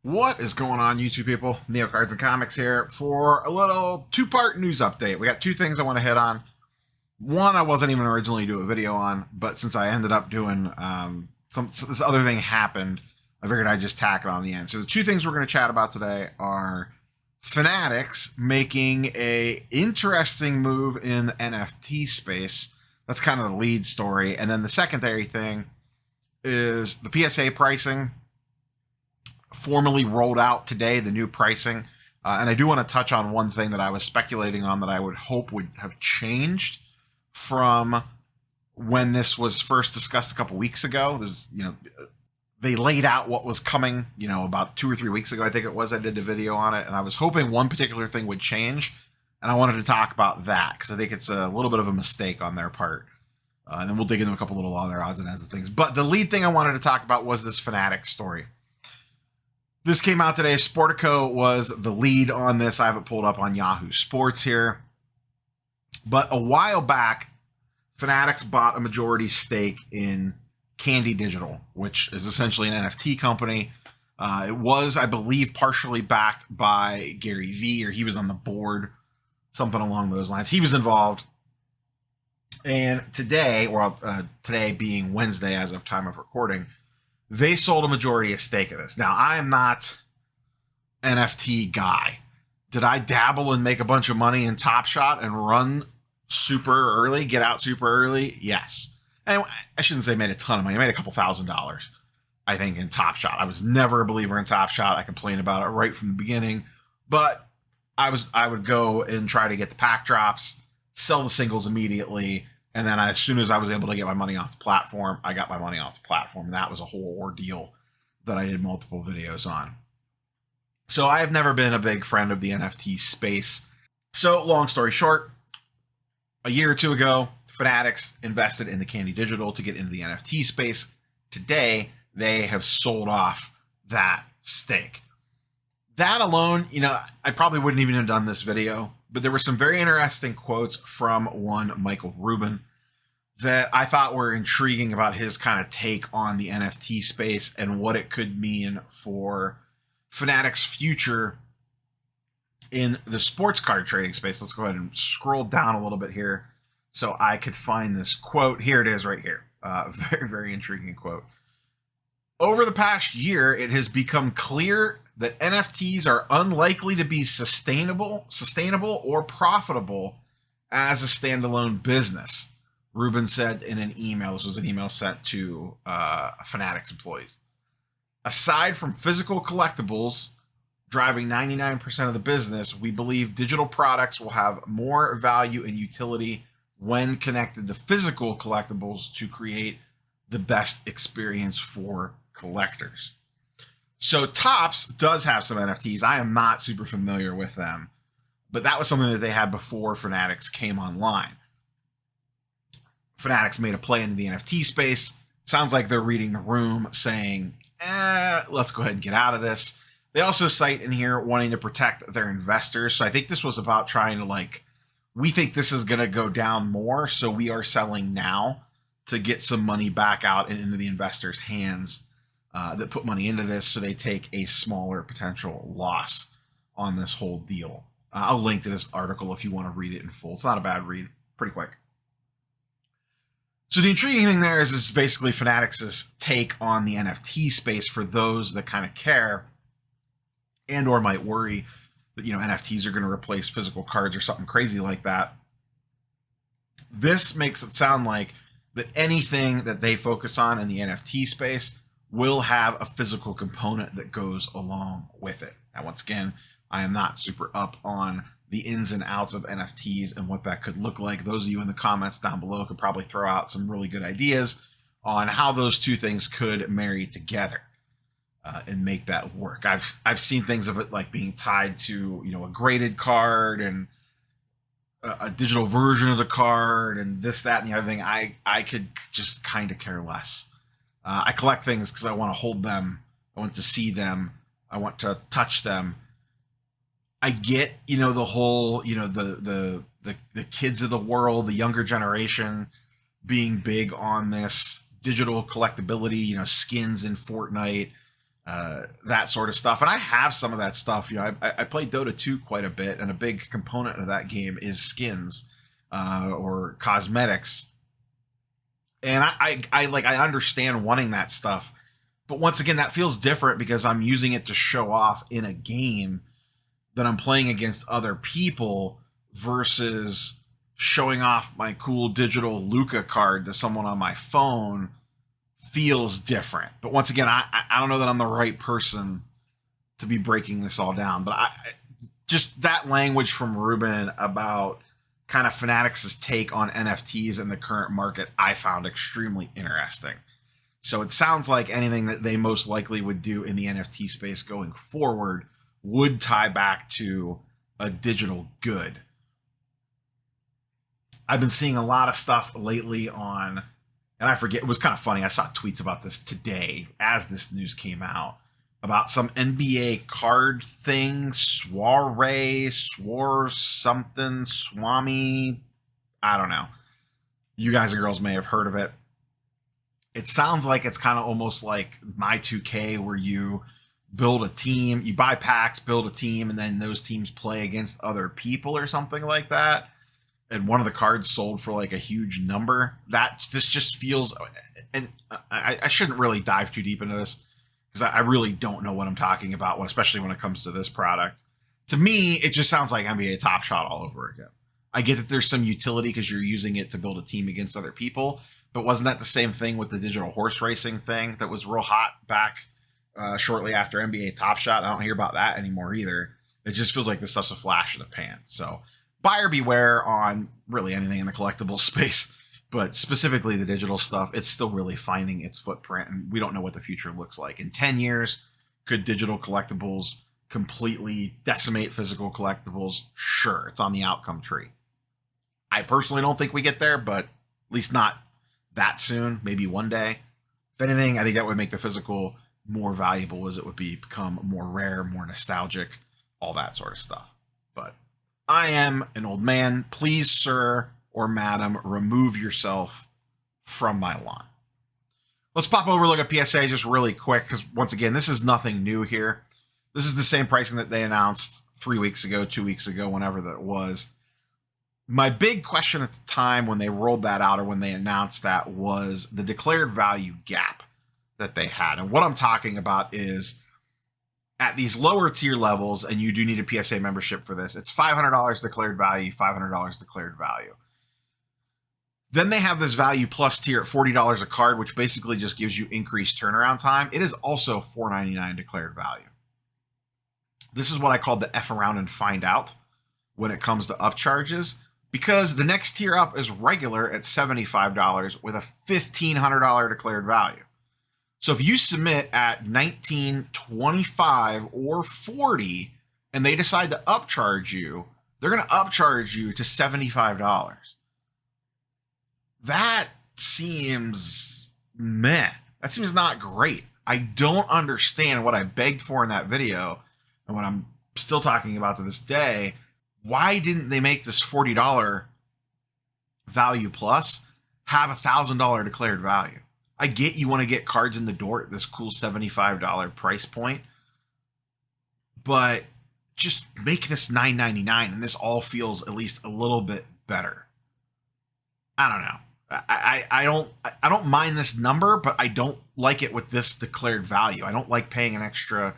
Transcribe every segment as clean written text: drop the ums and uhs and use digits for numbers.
What is going on, YouTube people? Neo Cards and Comics here for a little two-part news update. We got two things I want to hit on. One I wasn't even originally doing a video on, but since I ended up doing this other thing happened, I figured I'd just tack it on the end. So the two things we're going to chat about today are Fanatics making a interesting move in the NFT space. That's kind of the lead story. And then the secondary thing is the PSA pricing formally rolled out today, the new pricing. And I do want to touch on one thing that I was speculating on that I would hope would have changed from when this was first discussed a couple weeks ago. They laid out what was coming, about 2 or 3 weeks ago, I think it was. I did a video on it, and I was hoping one particular thing would change. And I wanted to talk about that because I think it's a little bit of a mistake on their part. And then we'll dig into a couple little other odds and ends of things. But the lead thing I wanted to talk about was this Fanatics story. This came out today. Sportico was the lead on this. I have it pulled up on Yahoo Sports here. But a while back, Fanatics bought a majority stake in Candy Digital, which is essentially an NFT company. It was, I believe, partially backed by Gary Vee, or he was on the board, something along those lines. He was involved. And today, today being Wednesday as of time of recording, they sold a majority of stake of this. Now, I am not an NFT guy. Did I dabble and make a bunch of money in Top Shot and run super early, get out super early? Yes. And I shouldn't say made a ton of money. I made a couple $1,000s, I think, in Top Shot. I was never a believer in Top Shot. I complained about it right from the beginning. But I would go and try to get the pack drops, sell the singles immediately, and then as soon as I was able to get my money off the platform, I got my money off the platform. And that was a whole ordeal that I did multiple videos on. So I have never been a big friend of the NFT space. So long story short, a year or two ago, Fanatics invested in the Candy Digital to get into the NFT space. Today, they have sold off that stake. That alone, I probably wouldn't even have done this video, but there were some very interesting quotes from one Michael Rubin that I thought were intriguing about his kind of take on the NFT space and what it could mean for Fanatics' future in the sports card trading space. Let's go ahead and scroll down a little bit here so I could find this quote. Here it is right here. Very, very intriguing quote. Over the past year, it has become clear that NFTs are unlikely to be sustainable or profitable as a standalone business, Rubin said in an email. This was an email sent to Fanatics employees. Aside from physical collectibles driving 99% of the business, we believe digital products will have more value and utility when connected to physical collectibles to create the best experience for collectors. So Topps does have some NFTs. I am not super familiar with them, but that was something that they had before Fanatics came online. Fanatics made a play into the NFT space. Sounds like they're reading the room saying, let's go ahead and get out of this. They also cite in here wanting to protect their investors. So I think this was about trying to we think this is going to go down more, so we are selling now to get some money back out and into the investors' hands that put money into this, so they take a smaller potential loss on this whole deal. I'll link to this article if you want to read it in full. It's not a bad read, pretty quick. So the intriguing thing there is basically Fanatics' take on the NFT space for those that kind of care and or might worry that NFTs are going to replace physical cards or something crazy like that. This makes it sound like that anything that they focus on in the NFT space will have a physical component that goes along with it. Now, once again, I am not super up on the ins and outs of NFTs and what that could look like. Those of you in the comments down below could probably throw out some really good ideas on how those two things could marry together and make that work. I've seen things of it like being tied to a graded card and a digital version of the card and this, that, and the other thing. I could just kind of care less. I collect things because I want to hold them. I want to see them. I want to touch them. I get, the whole, the kids of the world, the younger generation being big on this digital collectability, skins in Fortnite, that sort of stuff. And I have some of that stuff. You know, I play Dota 2 quite a bit, and a big component of that game is skins or cosmetics. And I understand wanting that stuff, but once again, that feels different because I'm using it to show off in a game that I'm playing against other people versus showing off my cool digital Luca card to someone on my phone feels different. But once again, I don't know that I'm the right person to be breaking this all down. But just that language from Ruben about kind of Fanatics' take on NFTs in the current market, I found extremely interesting. So it sounds like anything that they most likely would do in the NFT space going forward would tie back to a digital good. I've been seeing a lot of stuff lately on, and I forget, it was kind of funny. I saw tweets about this today as this news came out about some NBA card thing, Swore something, Swami. I don't know. You guys and girls may have heard of it. It sounds like it's kind of almost like My 2K, where you build a team, you buy packs, build a team, and then those teams play against other people or something like that. And one of the cards sold for like a huge number. This just feels, and I shouldn't really dive too deep into this because I really don't know what I'm talking about, especially when it comes to this product. To me, it just sounds like NBA Top Shot all over again. I get that there's some utility because you're using it to build a team against other people, but wasn't that the same thing with the digital horse racing thing that was real hot back shortly after NBA Top Shot? I don't hear about that anymore either. It just feels like this stuff's a flash in the pan. So buyer beware on really anything in the collectible space, but specifically the digital stuff. It's still really finding its footprint, and we don't know what the future looks like. In 10 years, could digital collectibles completely decimate physical collectibles? Sure, it's on the outcome tree. I personally don't think we get there, but at least not that soon, maybe one day. If anything, I think that would make the physical more valuable as it would become more rare, more nostalgic, all that sort of stuff. But I am an old man. Please, sir or madam, remove yourself from my lawn. Let's pop over, look at PSA just really quick, because once again, this is nothing new here. This is the same pricing that they announced 3 weeks ago, 2 weeks ago, whenever that was. My big question at the time when they rolled that out or when they announced that was the declared value gap that they had. And what I'm talking about is at these lower tier levels, and you do need a PSA membership for this, it's $500 declared value, $500 declared value. Then they have this value plus tier at $40 a card, which basically just gives you increased turnaround time. It is also $4.99 declared value. This is what I call the F around and find out when it comes to upcharges, because the next tier up is regular at $75 with a $1,500 declared value. So if you submit at $19, $25, or $40, and they decide to upcharge you, they're going to upcharge you to $75. That seems meh. That seems not great. I don't understand what I begged for in that video, and what I'm still talking about to this day. Why didn't they make this $40 value plus have $1,000 declared value? I get you want to get cards in the door at this cool $75 price point, but just make this $9.99 and this all feels at least a little bit better. I don't know. I don't mind this number, but I don't like it with this declared value. I don't like paying an extra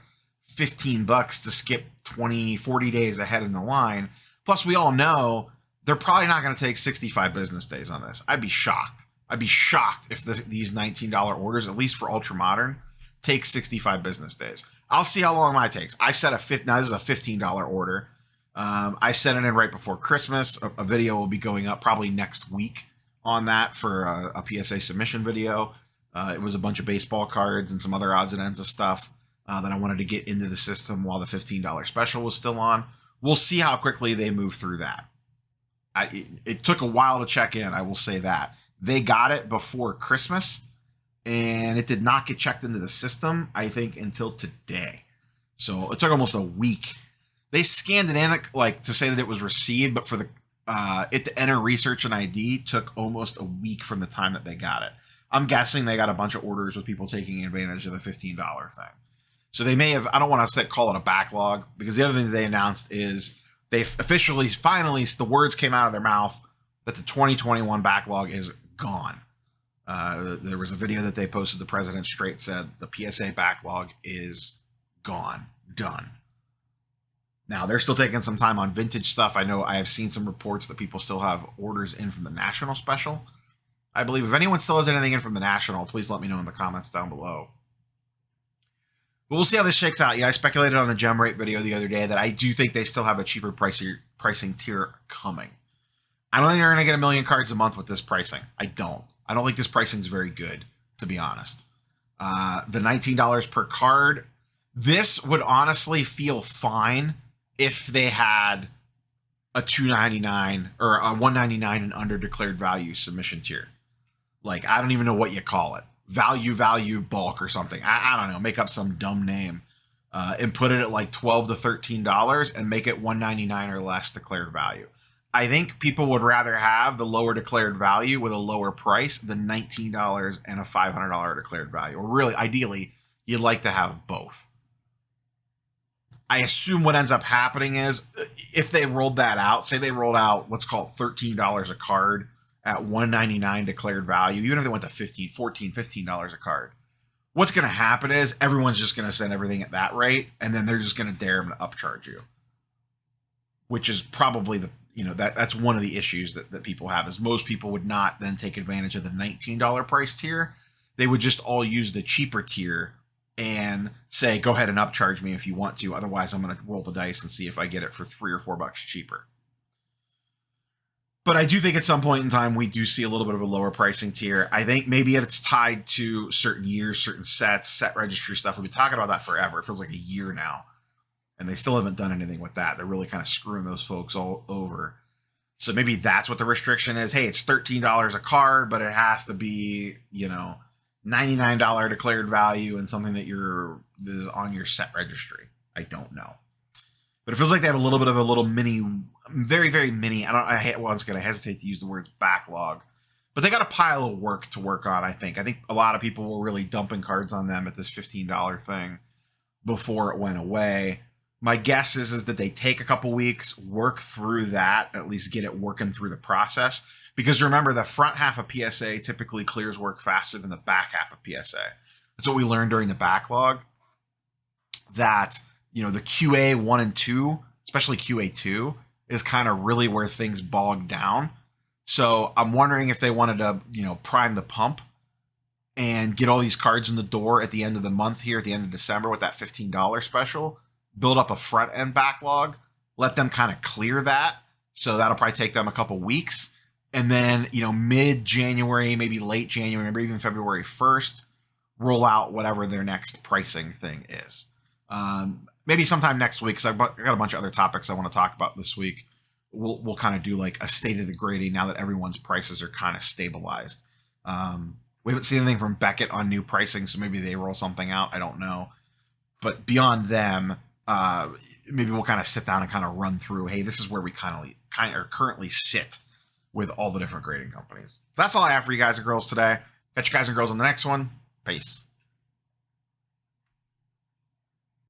$15 to skip 20, 40 days ahead in the line. Plus, we all know they're probably not going to take 65 business days on this. I'd be shocked. I'd be shocked if these $19 orders, at least for Ultra Modern, take 65 business days. I'll see how long mine takes. I set now this is a $15 order. I set it in right before Christmas. A video will be going up probably next week on that for a PSA submission video. It was a bunch of baseball cards and some other odds and ends of stuff that I wanted to get into the system while the $15 special was still on. We'll see how quickly they move through that. It took a while to check in, I will say that. They got it before Christmas, and it did not get checked into the system, I think, until today. So it took almost a week. They scanned it in like to say that it was received, but for it to enter research and ID took almost a week from the time that they got it. I'm guessing they got a bunch of orders with people taking advantage of the $15 thing. So they may have, I don't want to call it a backlog, because the other thing they announced is they officially, finally, the words came out of their mouth that the 2021 backlog is gone. There was a video that they posted. The president straight said the PSA backlog is gone, done. Now, they're still taking some time on vintage stuff. I know I have seen some reports that people still have orders in from the National Special. I believe if anyone still has anything in from the National, please let me know in the comments down below. But we'll see how this shakes out. Yeah, I speculated on the gem rate video the other day that I do think they still have a cheaper pricing tier coming. I don't think they're going to get 1 million cards a month with this pricing. I don't think this pricing is very good, to be honest. The $19 per card, this would honestly feel fine if they had a $2.99 or a $1.99 and under declared value submission tier. Like, I don't even know what you call it. Value bulk or something. I don't know. Make up some dumb name and put it at like $12 to $13 and make it $1.99 or less declared value. I think people would rather have the lower declared value with a lower price than $19 and a $500 declared value. Or really, ideally, you'd like to have both. I assume what ends up happening is if they rolled that out, say they rolled out, let's call it $13 a card at $1.99 declared value, even if they went to $15 a card, what's going to happen is everyone's just going to send everything at that rate, and then they're just going to dare them to upcharge you, which is probably the, that's one of the issues that people have, is most people would not then take advantage of the $19 price tier. They would just all use the cheaper tier and say, go ahead and upcharge me if you want to. Otherwise, I'm going to roll the dice and see if I get it for $3 or $4 cheaper. But I do think at some point in time, we do see a little bit of a lower pricing tier. I think maybe if it's tied to certain years, certain sets, set registry stuff. We've been talking about that forever. It feels like a year now. And they still haven't done anything with that. They're really kind of screwing those folks all over. So maybe that's what the restriction is. Hey, it's $13 a card, but it has to be, $99 declared value and something that is on your set registry. I don't know. But it feels like they have a little bit of a little mini, very, very mini. Once again, I hesitate to use the words backlog, but they got a pile of work to work on. I think a lot of people were really dumping cards on them at this $15 thing before it went away. My guess is that they take a couple weeks, work through that, at least get it working through the process. Because remember, the front half of PSA typically clears work faster than the back half of PSA. That's what we learned during the backlog. That the QA 1 and 2, especially QA 2, is kind of really where things bog down. So I'm wondering if they wanted to, prime the pump and get all these cards in the door at the end of the month here, at the end of December with that $15 special, build up a front end backlog, let them kind of clear that. So that'll probably take them a couple weeks. And then, mid-January, maybe late January, maybe even February 1st, roll out whatever their next pricing thing is. Maybe sometime next week, because I've got a bunch of other topics I want to talk about this week. We'll kind of do like a state of the grading now that everyone's prices are kind of stabilized. We haven't seen anything from Beckett on new pricing, so maybe they roll something out. I don't know. But beyond them, maybe we'll kind of sit down and kind of run through, hey, this is where we kind of currently sit with all the different grading companies. So that's all I have for you guys and girls today. Catch you guys and girls on the next one. Peace.